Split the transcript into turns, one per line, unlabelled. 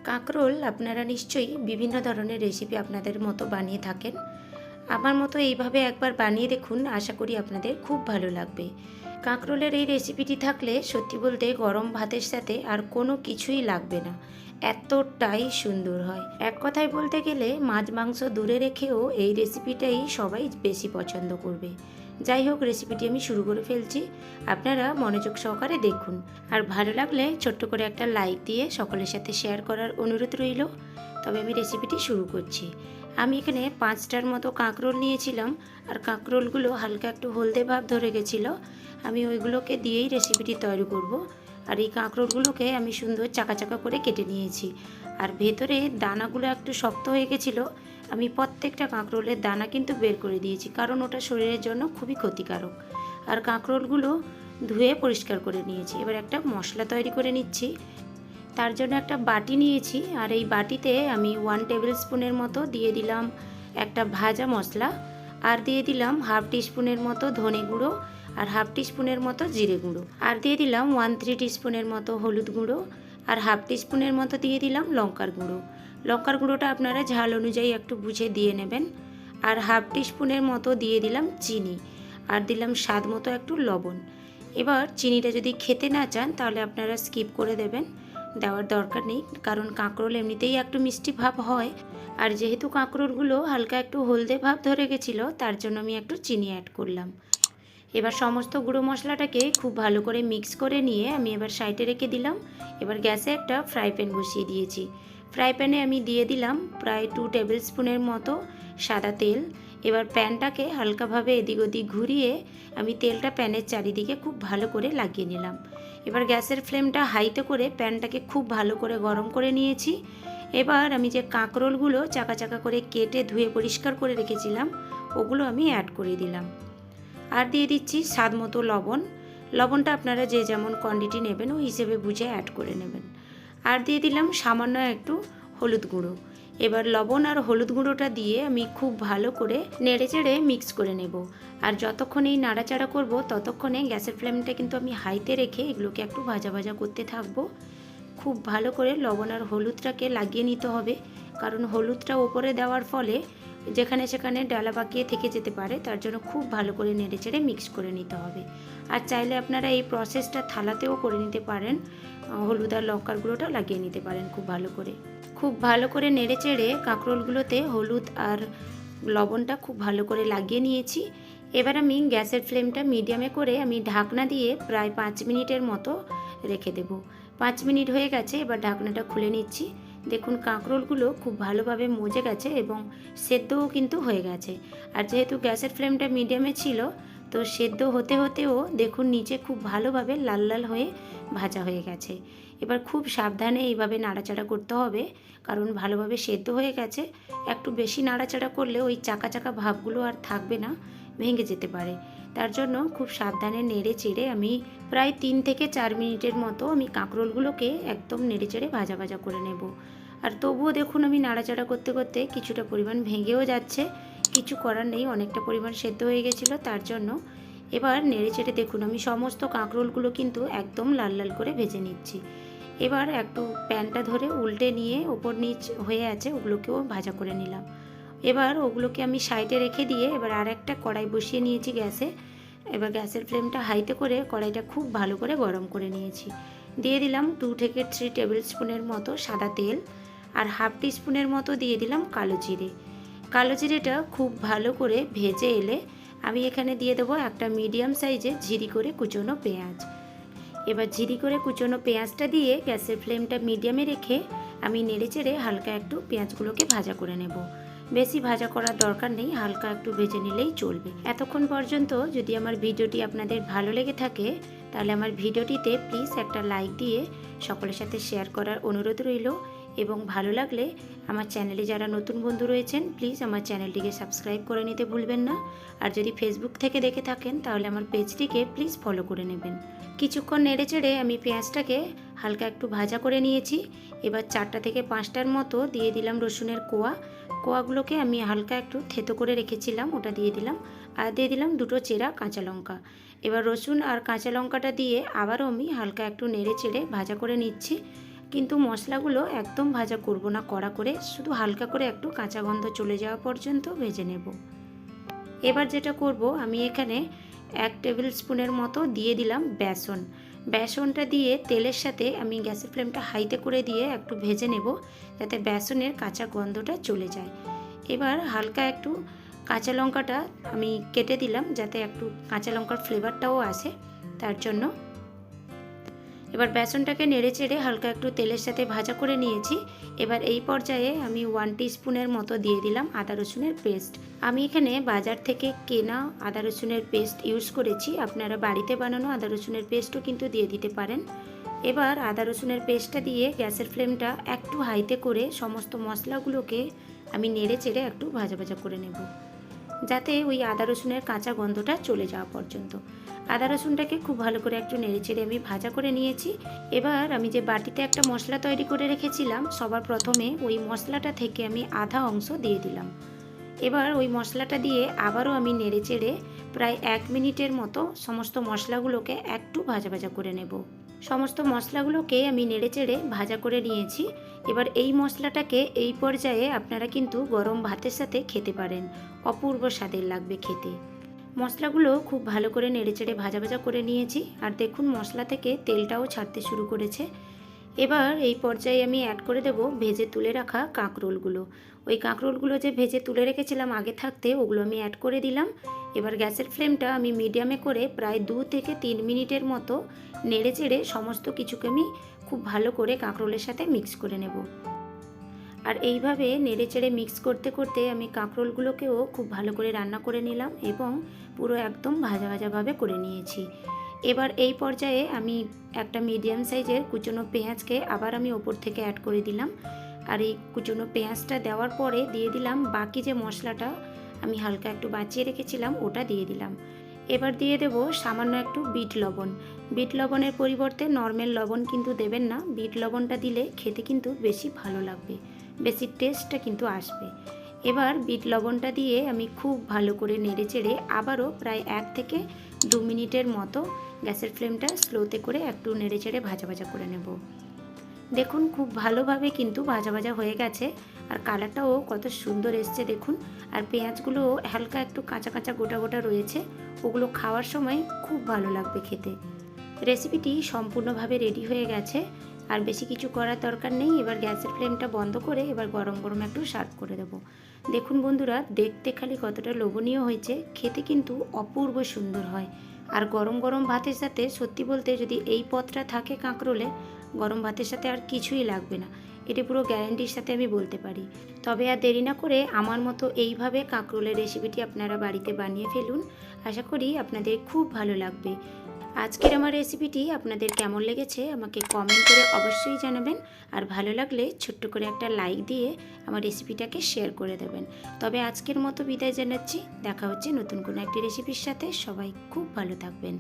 কাঁকরোল আপনারা নিশ্চয়ই বিভিন্ন ধরনের রেসিপি আপনাদের মতো বানিয়ে থাকেন। আমার মতো এইভাবে একবার বানিয়ে দেখুন, আশা করি আপনাদের খুব ভালো লাগবে। কাঁকরোলের এই রেসিপিটি থাকলে সত্যি বলতে গরম ভাতের সাথে আর কোনো কিছুই লাগবে না, এতটাই সুন্দর হয়। এক কথায় বলতে গেলে মাছ মাংস দূরে রেখেও এই রেসিপিটাই সবাই বেশি পছন্দ করবে। যাই হোক, রেসিপিটি আমি শুরু করে ফেলছি, আপনারা মনোযোগ সহকারে দেখুন। আর ভালো লাগলে ছোট্ট করে একটা লাইক দিয়ে সকলের সাথে শেয়ার করার অনুরোধ রইল। তবে আমি রেসিপিটি শুরু করছি। আমি এখানে 5টার মতো কাঁকরোল নিয়েছিলাম, আর কাঁকরোলগুলো হালকা একটু হলদে ভাব ধরে গেছিলো। আমি ওইগুলোকে দিয়েই রেসিপিটি তৈরি করব। আর এই কাঁকরোলগুলোকে আমি সুন্দর চাকা চাকা করে কেটে নিয়েছি। আর ভেতরে দানাগুলো একটু শক্ত হয়ে গেছিলো। আমি প্রত্যেকটা কাঁকরোলের দানা কিন্তু বের করে দিয়েছি, কারণ ওটা শরীরের জন্য খুবই ক্ষতিকারক। আর কাঁকরোলগুলো ধুয়ে পরিষ্কার করে নিয়েছি। এবার একটা মশলা তৈরি করে নিচ্ছি। তার জন্য একটা বাটি নিয়েছি, আর এই বাটিতে আমি 1 টেবিল স্পুনের মতো দিয়ে দিলাম একটা ভাজা মশলা, আর দিয়ে দিলাম হাফ টিস্পুনের মতো ধনে গুঁড়ো, আর হাফ টিস্পুনের মতো জিরে গুঁড়ো, আর দিয়ে দিলাম 1/3 টিস্পুনের মতো হলুদ গুঁড়ো, আর হাফ টিস্পুনের মতো দিয়ে দিলাম লঙ্কার গুঁড়ো। লঙ্কার গুঁড়োটা আপনারা ঝাল অনুযায়ী একটু বুঝে দিয়ে নেবেন। আর হাফ টিস্পুনের মতো দিয়ে দিলাম চিনি, আর দিলাম স্বাদ মতো একটু লবণ। এবার চিনিটা যদি খেতে না চান তাহলে আপনারা স্কিপ করে দেবেন, দেওয়ার দরকার নেই, কারণ কাঁকরোল এমনিতেই একটু মিষ্টি ভাব হয়। আর যেহেতু কাঁকরোলগুলো হালকা একটু হলদে ভাব ধরে গেছিলো, তার জন্য আমি একটু চিনি অ্যাড করলাম। এবার সমস্ত গুঁড়ো মশলাটাকে খুব ভালো করে মিক্স করে নিয়ে আমি এবার সাইডে রেখে দিলাম। এবার গ্যাসে একটা ফ্রাই প্যান বসিয়ে দিয়েছি। ফ্রাই প্যানে আমি দিয়ে দিলাম প্রায় 2 টেবিল স্পুনের মতো সাদা তেল। এবার প্যানটাকে হালকাভাবে এদিক ওদিক ঘুরিয়ে আমি তেলটা প্যানের চারিদিকে খুব ভালো করে লাগিয়ে নিলাম। এবার গ্যাসের ফ্লেমটা হাইতে করে প্যানটাকে খুব ভালো করে গরম করে নিয়েছি। এবার আমি যে কাঁকরোলগুলো চাকা চাকা করে কেটে ধুয়ে পরিষ্কার করে রেখেছিলাম, ওগুলো আমি অ্যাড করে দিলাম। আর দিয়ে দিচ্ছি স্বাদ মতো লবণ। লবণটা আপনারা যে যেমন কোয়ান্টিটি নেবেন ওই হিসেবে বুঝে অ্যাড করে নেবেন। আর দিয়ে দিলাম সামান্য একটু হলুদ গুঁড়ো। এবার লবণ আর হলুদ গুঁড়োটা দিয়ে আমি খুব ভালো করে নেড়ে চেড়ে মিক্স করে নেব। আর যতক্ষণ এই নাড়াচাড়া করব ততক্ষণে গ্যাসের ফ্লেমটা কিন্তু আমি হাইতে রেখে এগুলোকে একটু ভাজা ভাজা করতে থাকবো। খুব ভালো করে লবণ আর হলুদটাকে লাগিয়ে নিতে হবে, কারণ হলুদটা ওপরে দেওয়ার ফলে যেখানে সেখানে ডালা পাকিয়ে থেকে যেতে পারে, তার জন্য খুব ভালো করে নেড়ে চেড়ে মিক্স করে নিতে হবে। আর চাইলে আপনারা এই প্রসেসটা থালাতেও করে নিতে পারেন, হলুদ আর লঙ্কার গুঁড়োটা লাগিয়ে নিতে পারেন খুব ভালো করে নেড়ে চেড়ে কাঁকরোলগুলোতে হলুদ আর লবণটা খুব ভালো করে লাগিয়ে নিয়েছি। এবার আমি গ্যাসের ফ্লেমটা মিডিয়ামে করে আমি ঢাকনা দিয়ে প্রায় 5 মিনিটের মতো রেখে দেব। 5 মিনিট হয়ে গেছে, এবার ঢাকনাটা খুলে নিচ্ছি। দেখুন কাঁকরোলগুলো খুব ভালোভাবে মজে গেছে এবং সেদ্ধও কিন্তু হয়ে গেছে। আর যেহেতু গ্যাসের ফ্লেমটা মিডিয়ামে ছিল, তো সেদ্ধ হতে হতেও দেখুন নিচে খুব ভালোভাবে লাল লাল হয়ে ভাজা হয়ে গেছে। এবার খুব সাবধানে এইভাবে নাড়াচাড়া করতে হবে, কারণ ভালোভাবে সেদ্ধ হয়ে গেছে। একটু বেশি নাড়াচাড়া করলে ওই চাকা চাকা ভাবগুলো আর থাকবে না, ভেঙে যেতে পারে। তার জন্য খুব সাবধানে নেড়ে চেড়ে আমি প্রায় 3 থেকে 4 মিনিটের মতো আমি কাঁকরোলগুলোকে একদম নেড়ে চেড়ে ভাজা ভাজা করে নেব। আর তবুও দেখুন আমি নাড়াচাড়া করতে করতে কিছুটা পরিমাণ ভেঙেও যাচ্ছে, কিছু করার নেই, অনেকটা পরিমাণ সেদ্ধ হয়ে গেছিলো তার জন্য। এবার নেড়ে চেড়ে দেখুন আমি সমস্ত কাঁকরোলগুলো কিন্তু একদম লাল লাল করে ভেজে নিচ্ছি। এবার একটু প্যানটা ধরে উল্টে নিয়ে ওপর নিচ হয়ে আছে ওগুলোকেও ভাজা করে নিলাম। এবার ওগুলোকে আমি সাইডে রেখে দিয়ে এবার আর একটা কড়াই বসিয়ে নিয়েছি গ্যাসে। এবার গ্যাসের ফ্লেমটা হাইতে করে কড়াইটা খুব ভালো করে গরম করে নিয়েছি। দিয়ে দিলাম 2 থেকে 3 টেবিল স্পুনের মতো সাদা তেল, আর হাফ টিস্পুনের মতো দিয়ে দিলাম কালো জিরে। কালো জিরেটা খুব ভালো করে ভেজে এলে আমি এখানে দিয়ে দেবো একটা মিডিয়াম সাইজে ঝিরি করে কুচোনো পেঁয়াজ। এবার ঝিরি করে কুচোনো পেঁয়াজটা দিয়ে গ্যাসের ফ্লেমটা মিডিয়ামে রেখে আমি নেড়ে চেড়ে হালকা একটু পেঁয়াজগুলোকে ভাজা করে নেব। বেশি ভাজা করার দরকার নেই, হালকা একটু ভেজে নিলেই চলবে। এতক্ষণ পর্যন্ত যদি আমার ভিডিওটি আপনাদের ভালো লেগে থাকে তাহলে আমার ভিডিওটিতে প্লিজ একটা লাইক দিয়ে সকলের সাথে শেয়ার করার অনুরোধ রইল। এবং ভালো লাগলে আমার চ্যানেলে যারা নতুন বন্ধু রয়েছেন প্লিজ আমার চ্যানেলটিকে সাবস্ক্রাইব করে নিতে ভুলবেন না। আর যদি ফেসবুক থেকে দেখে থাকেন তাহলে আমার পেজটিকে প্লিজ ফলো করে নেবেন। কিছুক্ষণ নেড়ে চেড়ে আমি পেঁয়াজটাকে হালকা একটু ভাজা করে নিয়েছি। এবার 4টা থেকে 5টার মতো দিয়ে দিলাম রসুনের কোয়াগুলোকে আমি হালকা একটু থেতো করে রেখেছিলাম, ওটা দিয়ে দিলাম। আর দিয়ে দিলাম 2টো চেরা কাঁচা লঙ্কা। এবার রসুন আর কাঁচা লঙ্কাটা দিয়ে আবারও আমি হালকা একটু নেড়ে চেড়ে ভাজা করে নিচ্ছি। কিন্তু মশলাগুলো একদম ভাজা করব না কড়া করে, শুধু হালকা করে একটু কাঁচা গন্ধ চলে যাওয়া পর্যন্ত ভেজে নেব। এবার যেটা করব, আমি এখানে 1 টেবিল স্পুনের মতো দিয়ে দিলাম বেসন। বেসনটা দিয়ে তেলের সাথে আমি গ্যাসের ফ্লেমটা হাইতে করে দিয়ে একটু ভেজে নেব, যাতে বেসনের কাঁচা গন্ধটা চলে যায়। এবার হালকা একটু কাঁচা লঙ্কাটা আমি কেটে দিলাম, যাতে একটু কাঁচা লঙ্কার ফ্লেভারটাও আসে, তার জন্য। এবার বেসনটাকে নেড়ে চেড়ে হালকা একটু তেলের সাথে ভাজা করে নিয়েছি। এবার এই পর্যায়ে আমি 1 টিস্পুনের মতো দিয়ে দিলাম আদা রসুনের পেস্ট। আমি এখানে বাজার থেকে কেনা আদা রসুনের পেস্ট ইউজ করেছি, আপনারা বাড়িতে বানানো আদা রসুনের পেস্টও কিন্তু দিয়ে দিতে পারেন। এবার আদা রসুনের পেস্টটা দিয়ে গ্যাসের ফ্লেমটা একটু হাইতে করে সমস্ত মশলাগুলোকে আমি নেড়ে চেড়ে একটু ভাজা ভাজা করে নেব, যাতে ওই আদা রসুনের কাঁচা গন্ধটা চলে যাওয়া পর্যন্ত। আদা রসুনটাকে খুব ভালো করে একটু নেড়ে চেড়ে আমি ভাজা করে নিয়েছি। এবার আমি যে বাটিতে একটা মশলা তৈরি করে রেখেছিলাম, সবার প্রথমে ওই মশলাটা থেকে আমি আধা অংশ দিয়ে দিলাম। এবার ওই মশলাটা দিয়ে আবারও আমি নেড়ে চেড়ে প্রায় 1 মিনিটের মতো সমস্ত মশলাগুলোকে একটু ভাজা ভাজা করে নেব। সমস্ত মশলাগুলোকে আমি নেড়ে চেড়ে ভাজা করে নিয়েছি। এবার এই মশলাটাকে এই পর্যায়ে আপনারা কিন্তু গরম ভাতের সাথে খেতে পারেন, অপূর্ব স্বাদের লাগবে খেতে। মশলাগুলো খুব ভালো করে নেড়েচেড়ে ভাজা ভাজা করে নিয়েছি, আর দেখুন মশলা থেকে তেলটাও ছাড়তে শুরু করেছে। এবার এই পর্যায়ে আমি অ্যাড করে দেব ভেজে তুলে রাখা কাঁকরোলগুলো। ওই কাঁকরোলগুলো যে ভেজে তুলে রেখেছিলাম আগে থাকতে, ওগুলো আমি অ্যাড করে দিলাম। এবার গ্যাসের ফ্লেমটা আমি মিডিয়ামে করে প্রায় 2 থেকে 3 মিনিটের মতো নেড়ে চেড়ে সমস্ত কিছুকে আমি খুব ভালো করে কাঁকরোলের সাথে মিক্স করে নেব। আর এইভাবে নেড়ে চেড়ে মিক্স করতে করতে আমি কাঁকরোলগুলোকেও খুব ভালো করে রান্না করে নিলাম এবং পুরো একদম ভাজা ভাজাভাবে করে নিয়েছি। এবার এই পর্যায়ে আমি একটা মিডিয়াম সাইজের কুচনো পেঁয়াজকে আবার আমি ওপর থেকে অ্যাড করে দিলাম। আর এই কুচনো পেঁয়াজটা দেওয়ার পরে দিয়ে দিলাম বাকি যে মশলাটা আমি হালকা একটু বাঁচিয়ে রেখেছিলাম, ওটা দিয়ে দিলাম। এবার দিয়ে দেব সামান্য একটু বিট লবণ। বিট লবণের পরিবর্তে নর্মাল লবণ কিন্তু দেবেন না, বিট লবণটা দিলে খেতে কিন্তু বেশি ভালো লাগবে, বেশি টেস্টটা কিন্তু আসবে। এবার বিট লবণটা দিয়ে আমি খুব ভালো করে নেড়ে চেড়ে আবারও প্রায় 1 থেকে 2 মিনিটের মতো গ্যাসের ফ্লেমটা স্লোতে করে একটু নেড়ে চেড়ে ভাজা ভাজা করে নেব। দেখুন খুব ভালোভাবে কিন্তু ভাজা ভাজা হয়ে গেছে, আর কালারটাও কত সুন্দর এসছে দেখুন। আর পেঁয়াজগুলো হালকা একটু কাঁচা কাঁচা গোটা গোটা রয়েছে, ওগুলো খাওয়ার সময় খুব ভালো লাগবে খেতে। রেসিপিটি সম্পূর্ণভাবে রেডি হয়ে গেছে, আর বেশি কিছু করার দরকার নেই। এবার গ্যাসের ফ্লেমটা বন্ধ করে এবার গরম গরম একটু সার্ভ করে দেব। দেখুন বন্ধুরা, দেখতে খালি কতটা লোভনীয় হয়েছে, খেতে কিন্তু অপূর্ব সুন্দর হয়। আর গরম গরম ভাতের সাথে সত্যি বলতে যদি এই পদটা থাকে কাঁকরোলে, গরম ভাতের সাথে আর কিছুই লাগবে না, এটা পুরো গ্যারান্টির সাথে আমি বলতে পারি। তবে আর দেরি না করে আমার মতো এইভাবে কাঁকরোলের রেসিপিটি আপনারা বাড়িতে বানিয়ে ফেলুন, আশা করি আপনাদের খুব ভালো লাগবে। আজকের আমার রেসিপিটি আপনাদের কেমন লেগেছে আমাকে কমেন্ট করে অবশ্যই জানাবেন, আর ভালো লাগলে ছোট্ট করে একটা লাইক দিয়ে আমার রেসিপিটাকে শেয়ার করে দেবেন। তবে আজকের মতো বিদায় জানাচ্ছি, দেখা হচ্ছে নতুন কোনো একটি রেসিপির সাথে। সবাই খুব ভালো থাকবেন।